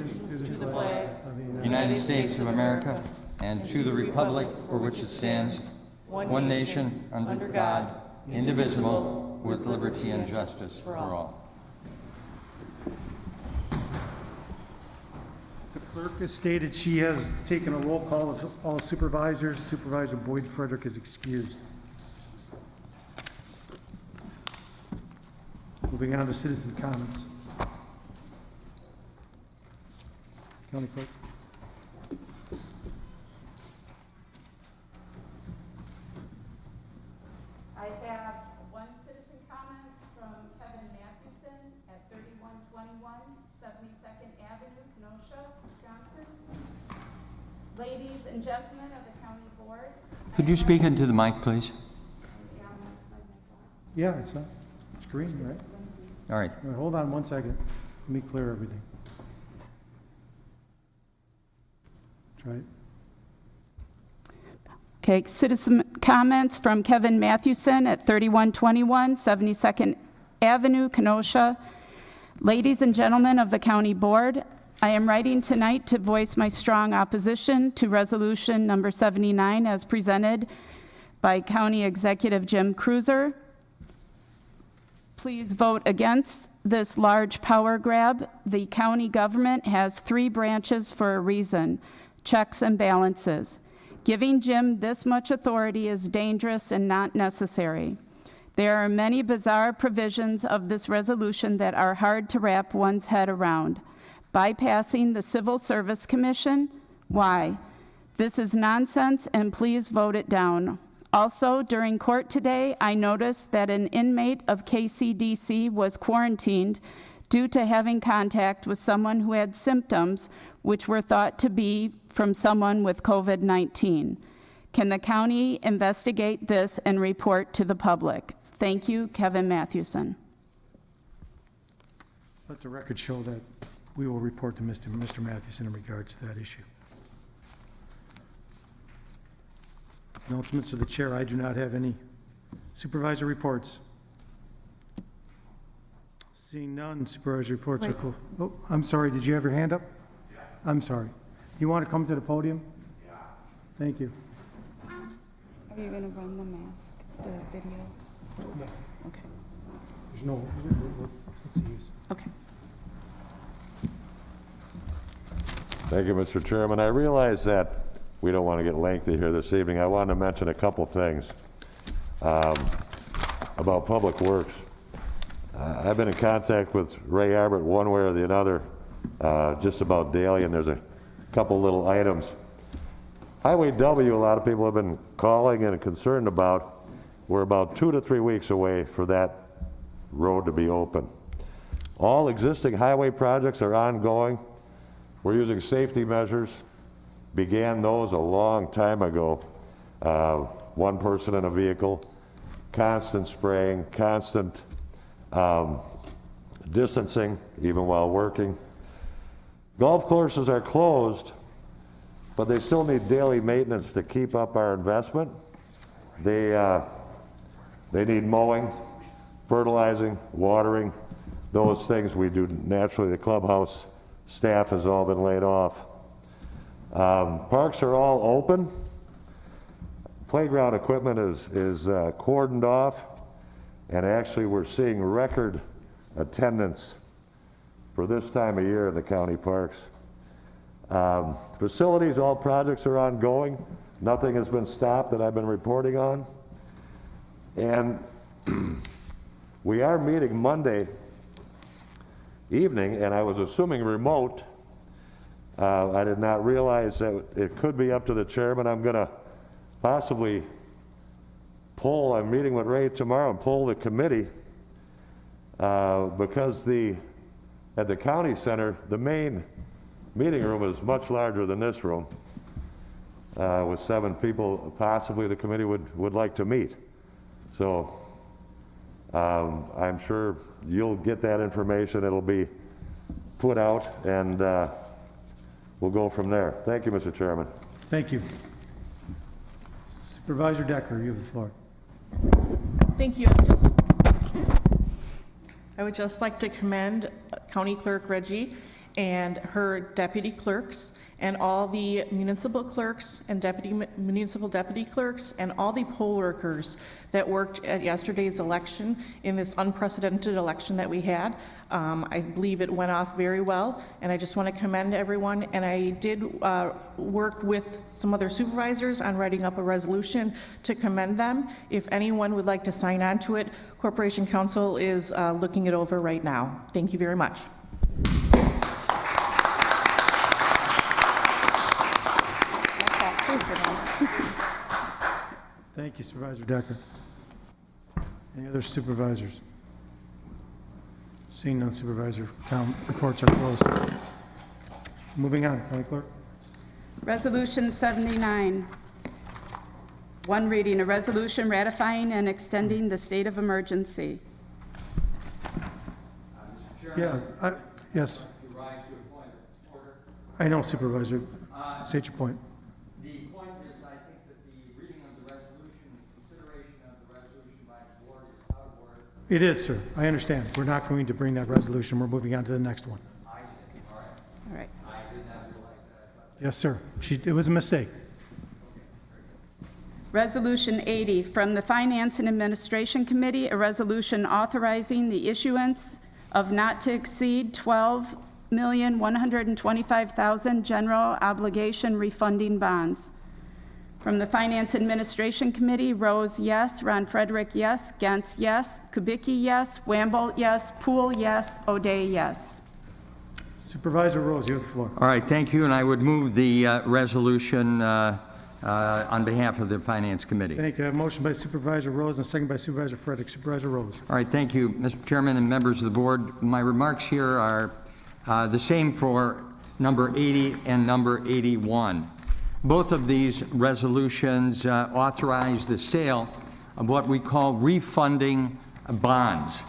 to the flag of the United States of America, and to the republic for which it stands, one nation, under God, indivisible, with liberty and justice for all. The clerk has stated she has taken a roll call of all supervisors. Supervisor Boyd Frederick is excused. Moving on to citizen comments. County Clerk. I have one citizen comment from Kevin Mathewson at 3121 72nd Avenue, Kenosha, Wisconsin. Ladies and gentlemen of the county board. Could you speak into the mic, please? Yeah, it's on. It's green, right? All right. All right, hold on one second. Let me clear everything. Try it. Okay, citizen comments from Kevin Mathewson at 3121 72nd Avenue, Kenosha. Ladies and gentlemen of the county board, I am writing tonight to voice my strong opposition to resolution number 79 as presented by County Executive Jim Cruiser. Please vote against this large power grab. The county government has 3 branches for a reason: checks and balances. Giving Jim this much authority is dangerous and not necessary. There are many bizarre provisions of this resolution that are hard to wrap one's head around. Bypassing the Civil Service Commission? Why? This is nonsense, and please vote it down. Also, during court today, I noticed that an inmate of KCDC was quarantined due to having contact with someone who had symptoms which were thought to be from someone with COVID-19. Can the county investigate this and report to the public? Thank you, Kevin Mathewson. Let the record show that we will report to Mr. Mathewson in regards to that issue. Announcements of the chair. I do not have any supervisor reports. Seeing none, supervisor reports are closed. Oh, I'm sorry. Did you have your hand up? Yeah. I'm sorry. You want to come to the podium? Yeah. Thank you. Are you going to run the mask, the video? No. Okay. There's no, what's the use? Okay. Thank you, Mr. Chairman. I realize that we don't want to get lengthy here this evening. I want to mention a couple things about Public Works. I've been in contact with Ray Arbert one way or the other just about daily, and there's a couple little items. Highway W, a lot of people have been calling and concerned about. We're about 2 to 3 weeks away for that road to be open. All existing highway projects are ongoing. We're using safety measures. Began those a long time ago. 1 person in a vehicle, constant spraying, constant distancing, even while working. Golf courses are closed, but they still need daily maintenance to keep up our investment. They need mowing, fertilizing, watering, those things we do naturally. The clubhouse staff has all been laid off. Parks are all open. Playground equipment is cordoned off, and actually we're seeing record attendance for this time of year in the county parks. Facilities, all projects are ongoing. Nothing has been stopped that I've been reporting on. And we are meeting Monday evening, and I was assuming remote. I did not realize that it could be up to the chairman. I'm going to possibly pull, I'm meeting with Ray tomorrow, and pull the committee because at the county center, the main meeting room is much larger than this room with 7 people possibly the committee would like to meet. So I'm sure you'll get that information. It'll be put out, and we'll go from there. Thank you, Mr. Chairman. Thank you. Supervisor Decker, you have the floor. Thank you. I would just like to commend County Clerk Reggie and her deputy clerks, and all the municipal clerks and municipal deputy clerks, and all the poll workers that worked at yesterday's election in this unprecedented election that we had. I believe it went off very well, and I just want to commend everyone. And I did work with some other supervisors on writing up a resolution to commend them. If anyone would like to sign on to it, Corporation Counsel is looking it over right now. Thank you very much. Thank you, Supervisor Decker. Any other supervisors? Seeing none, Supervisor, reports are closed. Moving on, County Clerk. Resolution 79. One reading, a resolution ratifying and extending the state of emergency. Yeah, yes. I know, Supervisor. State your point. The point is, I think that the reading of the resolution, consideration of the resolution by the board is out of order. It is, sir. I understand. We're not going to bring that resolution. We're moving on to the next one. I see. All right. All right. I did not realize that. Yes, sir. It was a mistake. Resolution 80, from the Finance and Administration Committee, a resolution authorizing the issuance of not to exceed $12,125,000 general obligation refunding bonds. From the Finance Administration Committee, Rose, yes. Ron Frederick, yes. Gantz, yes. Kubicki, yes. Wamble, yes. Poole, yes. O'Day, yes. Supervisor Rose, you have the floor. All right, thank you, and I would move the resolution on behalf of the Finance Committee. Thank you. I have a motion by Supervisor Rose and a second by Supervisor Frederick. Supervisor Rose. All right, thank you, Mr. Chairman and members of the board. My remarks here are the same for number 80 and number 81. Both of these resolutions authorize the sale of what we call refunding bonds.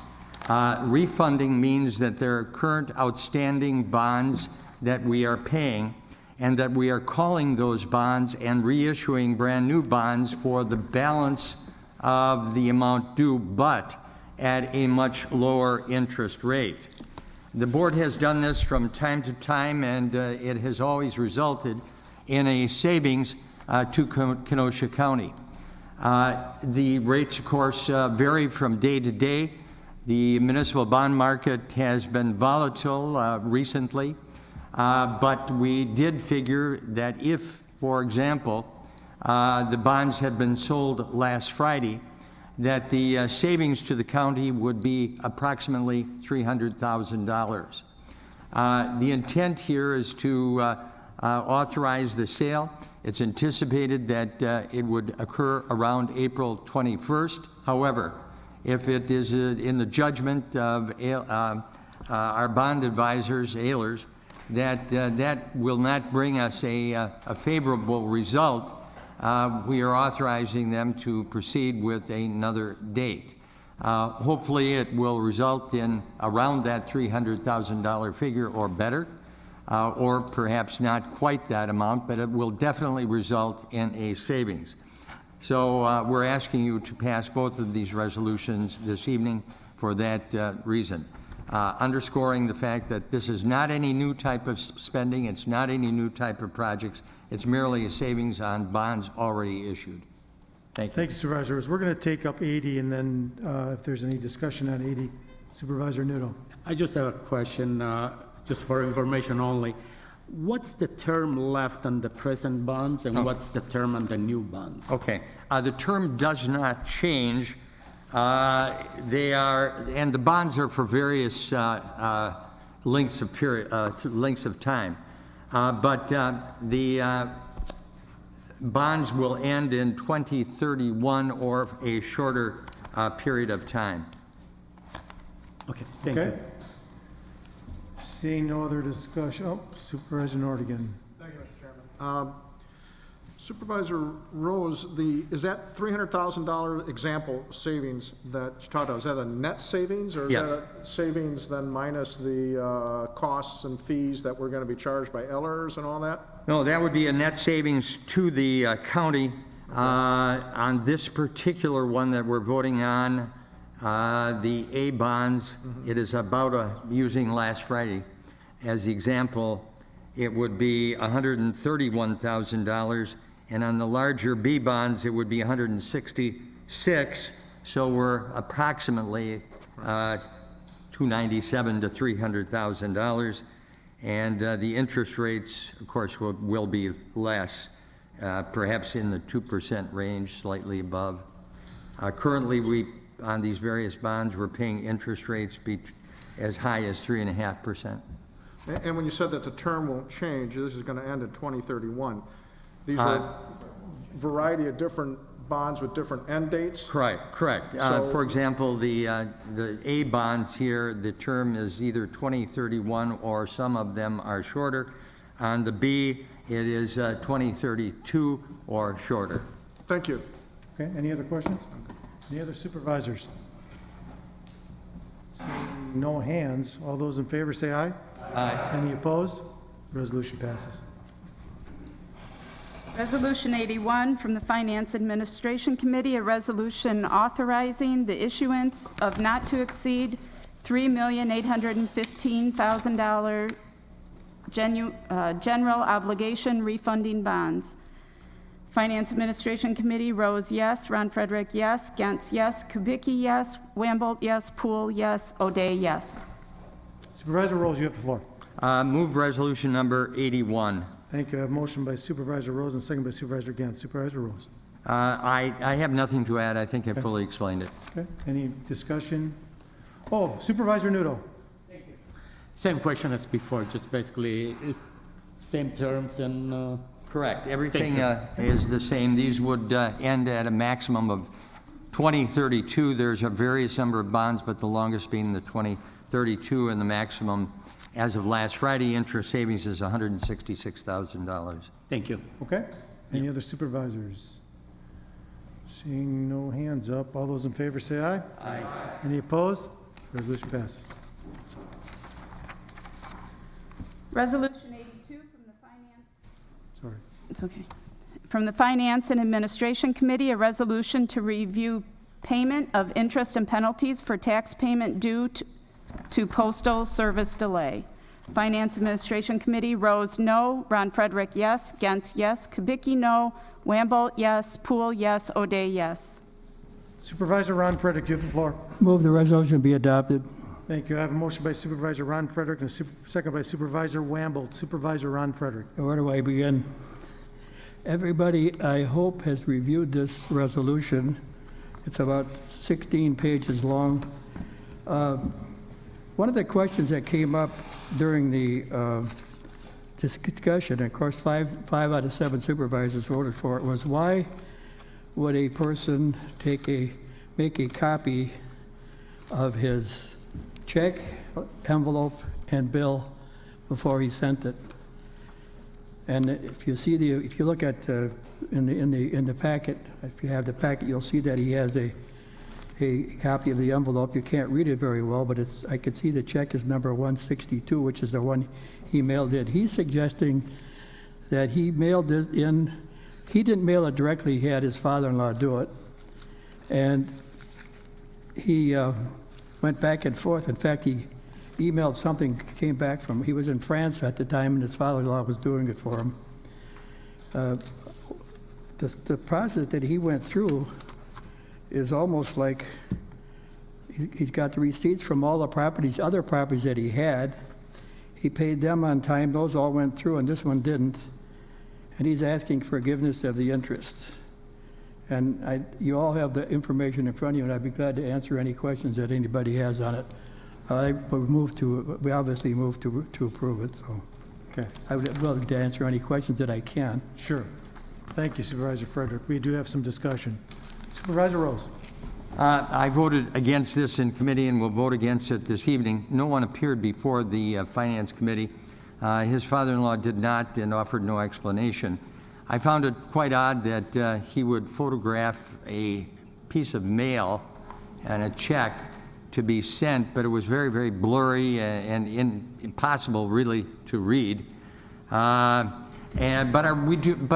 Refunding means that there are current outstanding bonds that we are paying, and that we are calling those bonds and reissuing brand new bonds for the balance of the amount due, but at a much lower interest rate. The board has done this from time to time, and it has always resulted in a savings to Kenosha County. The rates, of course, vary from day to day. The municipal bond market has been volatile recently, but we did figure that if, for example, the bonds had been sold last Friday, that the savings to the county would be approximately $300,000. The intent here is to authorize the sale. It's anticipated that it would occur around April 21st. However, if it is in the judgment of our bond advisors, Ehlers, that will not bring us a favorable result, we are authorizing them to proceed with another date. Hopefully it will result in around that $300,000 figure or better, or perhaps not quite that amount, but it will definitely result in a savings. So we're asking you to pass both of these resolutions this evening for that reason. Underscoring the fact that this is not any new type of spending, it's not any new type of projects, it's merely a savings on bonds already issued. Thank you. Thank you, Supervisors. We're going to take up 80, and then if there's any discussion on 80, Supervisor Nudo. I just have a question, just for information only. What's the term left on the present bonds, and what's the term on the new bonds? Okay. The term does not change. They are, and the bonds are for various lengths of time. But the bonds will end in 2031 or a shorter period of time. Okay, thank you. Seeing no other discussion, Supervisor Nordigan. Thank you, Mr. Chairman. Supervisor Rose, is that $300,000 example savings that you talked about, is that a net savings, or is Yes. that a savings then minus the costs and fees that we're going to be charged by Ehlers and all that? No, that would be a net savings to the county. On this particular one that we're voting on, the A bonds, it is about, using last Friday, as the example, it would be $131,000, and on the larger B bonds, it would be 166. So we're approximately 297 to $300,000, and the interest rates, of course, will be less, perhaps in the 2% range, slightly above. Currently, on these various bonds, we're paying interest rates as high as 3.5%. And when you said that the term won't change, this is going to end in 2031, these are variety of different bonds with different end dates? Correct. For example, the A bonds here, the term is either 2031 or some of them are shorter. On the B, it is 2032 or shorter. Thank you. Okay, any other questions? Any other supervisors? No hands. All those in favor say aye. Aye. Any opposed? Resolution passes. Resolution 81 from the Finance Administration Committee, a resolution authorizing the issuance of not to exceed $3,815,000 general obligation refunding bonds. Finance Administration Committee, Rose, yes. Ron Frederick, yes. Gantz, yes. Kubicki, yes. Wamble, yes. Poole, yes. O'Day, yes. Supervisor Rose, you have the floor. Move resolution number 81. Thank you. I have a motion by Supervisor Rose and second by Supervisor Gantz. Supervisor Rose. I have nothing to add. I think I fully explained it. Okay, any discussion? Oh, Supervisor Nudo. Same question as before, just basically same terms and... Correct. Everything is the same. These would end at a maximum of 2032. There's a various number of bonds, but the longest being the 2032, and the maximum, as of last Friday, interest savings is $166,000. Thank you. Okay. Any other supervisors? Seeing no hands up, all those in favor say aye. Aye. Any opposed? Resolution passes. Resolution 82 from the Finance. Sorry. It's okay. From the Finance and Administration Committee, a resolution to review payment of interest and penalties for tax payment due to postal service delay. Finance Administration Committee, Rose, no. Ron Frederick, yes. Gantz, yes. Kubicki, no. Wamble, yes. Poole, yes. O'Day, yes. Supervisor Ron Frederick, you have the floor. Move the resolution be adopted. Thank you. I have a motion by Supervisor Ron Frederick and a second by Supervisor Wamble. Supervisor Ron Frederick. Where do I begin? Everybody, I hope, has reviewed this resolution. It's about 16 pages long. One of the questions that came up during the discussion, of course, five out of 7 supervisors voted for it, was why would a person make a copy of his check, envelope, and bill before he sent it? And if you look at in the packet, if you have the packet, you'll see that he has a copy of the envelope. You can't read it very well, but I could see the check is number 162, which is the one he mailed in. He's suggesting that he mailed this in. He didn't mail it directly. He had his father-in-law do it, and he went back and forth. In fact, he emailed something, came back from, he was in France at the time, and his father-in-law was doing it for him. The process that he went through is almost like he's got the receipts from all the properties, other properties that he had. He paid them on time. Those all went through, and this one didn't. And he's asking forgiveness of the interest. And you all have the information in front of you, and I'd be glad to answer any questions that anybody has on it. We obviously move to approve it, so. Okay. I would be willing to answer any questions that I can. Sure. Thank you, Supervisor Frederick. We do have some discussion. Supervisor Rose. I voted against this in committee and will vote against it this evening. No one appeared before the Finance Committee. His father-in-law did not and offered no explanation. I found it quite odd that he would photograph a piece of mail and a check to be sent, but it was very, very blurry and impossible really to read. But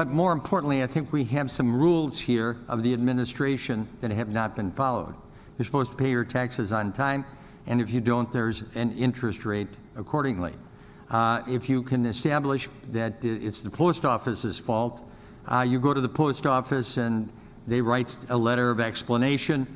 more importantly, I think we have some rules here of the administration that have not been followed. You're supposed to pay your taxes on time, and if you don't, there's an interest rate accordingly. If you can establish that it's the post office's fault, you go to the post office and they write a letter of explanation.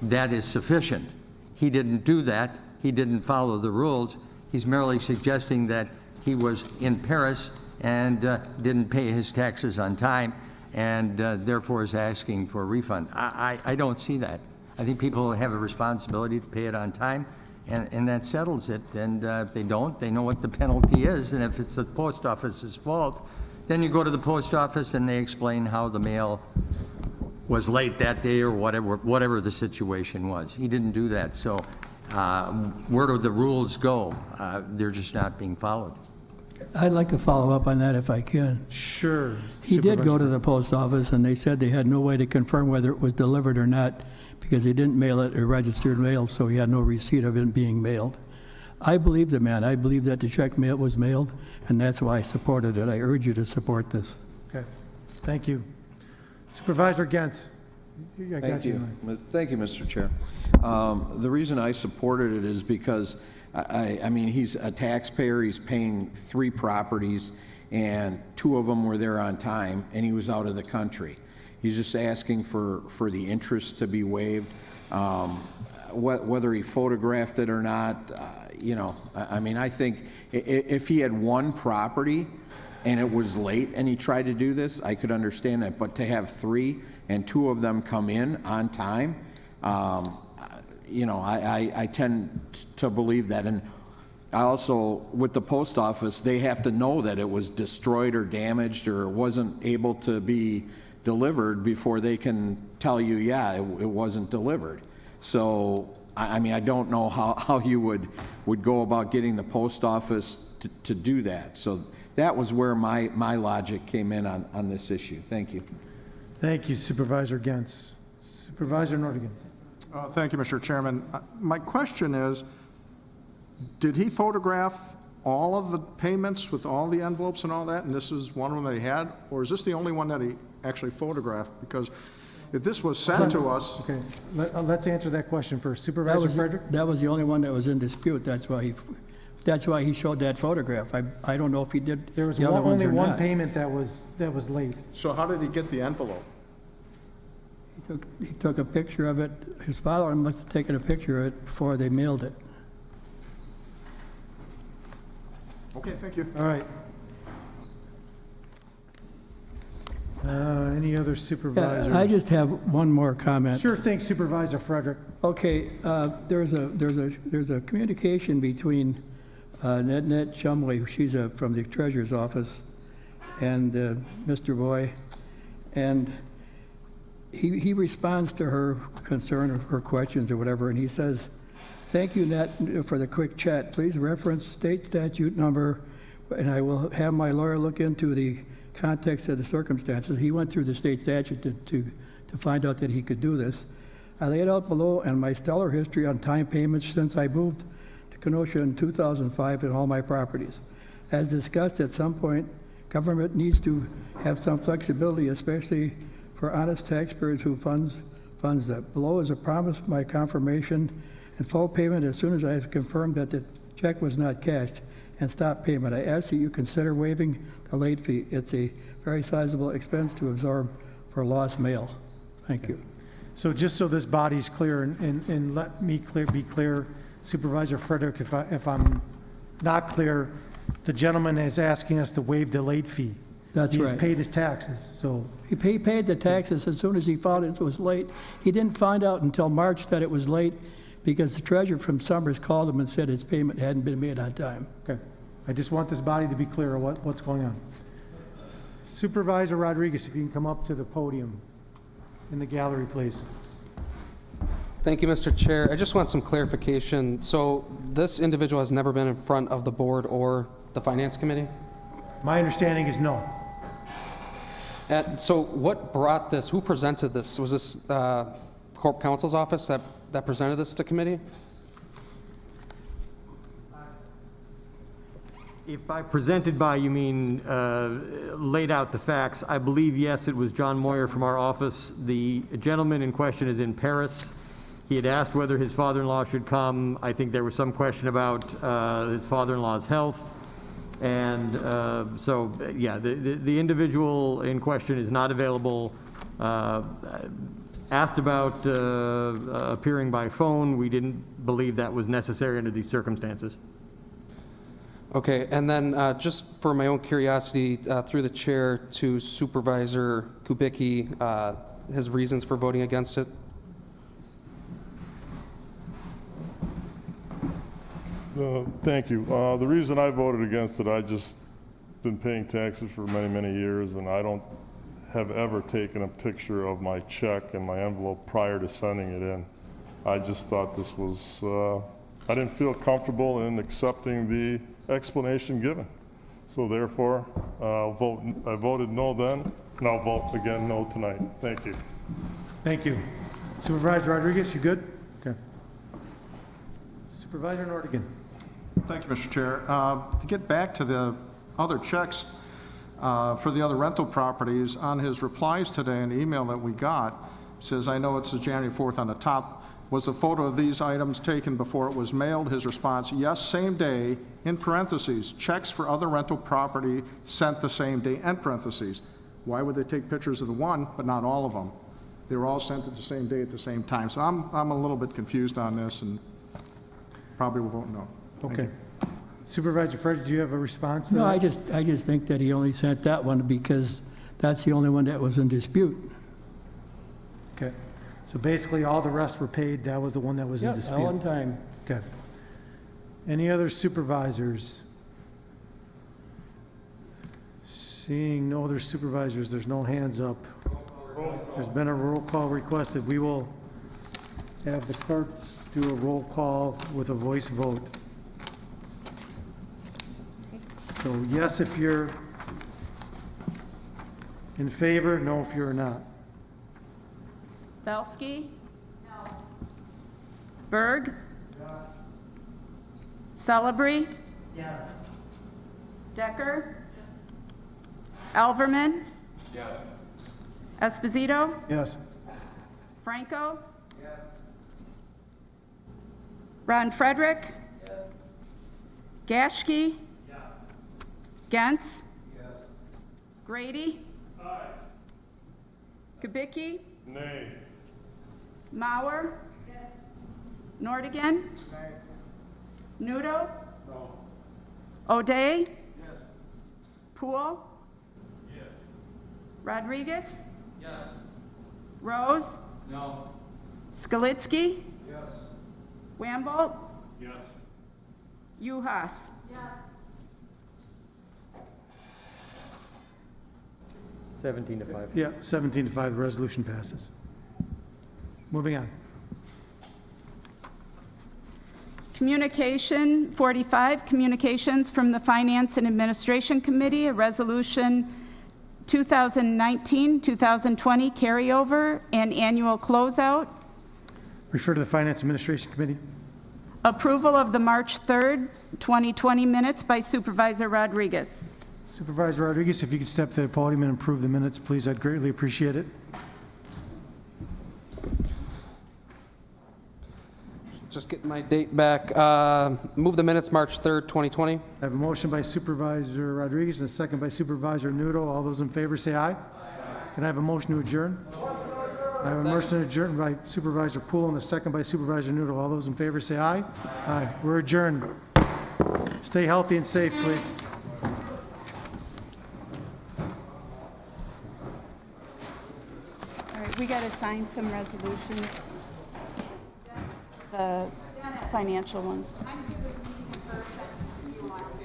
That is sufficient. He didn't do that. He didn't follow the rules. He's merely suggesting that he was in Paris and didn't pay his taxes on time, and therefore is asking for a refund. I don't see that. I think people have a responsibility to pay it on time, and that settles it. And if they don't, they know what the penalty is, and if it's the post office's fault, then you go to the post office and they explain how the mail was late that day or whatever the situation was. He didn't do that, so where do the rules go? They're just not being followed. I'd like to follow up on that if I can. Sure. He did go to the post office, and they said they had no way to confirm whether it was delivered or not because he didn't mail it or registered mail, so he had no receipt of it being mailed. I believe the man. I believe that the check mail was mailed, and that's why I supported it. I urge you to support this. Okay, thank you. Supervisor Gens. I got Thank you. Thank you, Mr. Chair. The reason I supported it is because, I mean, he's a taxpayer, he's paying 3 properties, and 2 of them were there on time, and he was out of the country. He's just asking for the interest to be waived. Whether he photographed it or not, you know, I mean, I think if he had 1 property and it was late and he tried to do this, I could understand that. But to have 3 and 2 of them come in on time, you know, I tend to believe that. And I also, with the post office, they have to know that it was destroyed or damaged or wasn't able to be delivered before they can tell you, yeah, it wasn't delivered. So, I mean, I don't know how you would go about getting the post office to do that. So that was where my logic came in on this issue. Thank you. Thank you, Supervisor Gens. Supervisor Nordigan. Thank you, Mr. Chairman. My question is, did he photograph all of the payments with all the envelopes and all that, and this is one of them that he had? Or is this the only one that he actually photographed? Because if this was sent to us... Okay, let's answer that question first. Supervisor Frederick? That was the only one that was in dispute. That's why he showed that photograph. I don't know if he did There was the other ones only or one not. payment that was late. So how did he get the envelope? He took a picture of it. His father must have taken a picture of it before they mailed it. Okay, thank you. All right. Any other supervisors? I just have one more comment. Sure thing, Supervisor Frederick. Okay, there's a communication between Annette Chumley, she's from the Treasurer's Office, and Mr. Boy, and he responds to her concern or her questions or whatever, and he says, "Thank you, Annette, for the quick chat. Please reference state statute number, and I will have my lawyer look into the context of the circumstances." He went through the state statute to find out that he could do this. I laid out below and my stellar history on time payments since I moved to Kenosha in 2005 in all my properties. As discussed, at some point, government needs to have some flexibility, especially for honest taxpayers who funds that. Below is a promise, my confirmation, and full payment as soon as I have confirmed that the check was not cashed, and stop payment. I ask that you consider waiving the late fee. It's a very sizable expense to absorb for lost mail. Thank you. So just so this body's clear, and let me be clear, Supervisor Frederick, if I'm not clear, the gentleman is asking us to waive the late fee. That's right. He's paid his taxes, so. He paid the taxes as soon as he found it was late. He didn't find out until March that it was late because the treasurer from Summers called him and said his payment hadn't been made on time. Okay. I just want this body to be clear on what's going on. Supervisor Rodriguez, if you can come up to the podium in the gallery, please. Thank you, Mr. Chair. I just want some clarification. So this individual has never been in front of the board or the Finance Committee? My understanding is no. So what brought this, who presented this? Was this Corp Counsel's office that presented this to committee? If by presented by, you mean laid out the facts, I believe, yes, it was John Moyer from our office. The gentleman in question is in Paris. He had asked whether his father-in-law should come. I think there was some question about his father-in-law's health. And so, yeah, the individual in question is not available. Asked about appearing by phone. We didn't believe that was necessary under these circumstances. Okay, and then just for my own curiosity, through the chair to Supervisor Kubicki, his reasons for voting against it? Thank you. The reason I voted against it, I just been paying taxes for many, many years, and I don't have ever taken a picture of my check and my envelope prior to sending it in. I just thought this was, I didn't feel comfortable in accepting the explanation given. So therefore, I voted no then, and I'll vote again no tonight. Thank you. Thank you. Supervisor Rodriguez, you good? Okay. Supervisor Nordigan. Thank you, Mr. Chair. To get back to the other checks for the other rental properties, on his replies today, an email that we got says, I know it's the January 4th on the top, was a photo of these items taken before it was mailed? His response, yes, same day, in parentheses, checks for other rental property sent the same day, end parentheses. Why would they take pictures of the one, but not all of them? They were all sent at the same day at the same time. So I'm a little bit confused on this, and probably will vote no. Thank Okay. you. Supervisor Fred, do you have a response to that? No, I just think that he only sent that one because that's the only one that was in dispute. Okay. So basically, all the rest were paid. That was the one that was in Yep, dispute. all on time. Okay. Any other supervisors? Seeing no other supervisors, there's no hands up. There's been a roll call requested. We will have the clerks do a roll call with a voice vote. So yes if you're in favor, no if you're not. Belsky? No. Berg? Yes. Celebrity? Yes. Decker? Yes. Alverman? Yes. Esposito? Yes. Franco? Yes. Ron Frederick? Yes. Gashke? Yes. Gentz? Yes. Grady? Aye. Kubicki? Nay. Mauer? Yes. Nordigan? Nay. Nudo? No. O'Day? Yes. Poole? Yes. Rodriguez? Yes. Rose? No. Skalitsky? Yes. Wambolt? Yes. Uhas? Yes. 17 to 5. Yeah, 17 to 5, the resolution passes. Moving on. Communication 45, communications from the Finance and Administration Committee, a resolution 2019-2020 carryover and annual closeout. Refer to the Finance Administration Committee. Approval of the March 3rd, 2020 minutes by Supervisor Rodriguez. Supervisor Rodriguez, if you could step to the podium and approve the minutes, please, I'd greatly appreciate it. Just get my date back. Move the minutes March 3rd, 2020. I have a motion by Supervisor Rodriguez and a second by Supervisor Nudo. All those in favor say aye. Aye. Can I have a motion to adjourn? I have a motion to adjourn by Supervisor Poole and a second by Supervisor Nudo. All those in favor say aye. Aye. We're adjourned. Stay healthy and safe, please. All right, we got to sign some resolutions, the financial ones.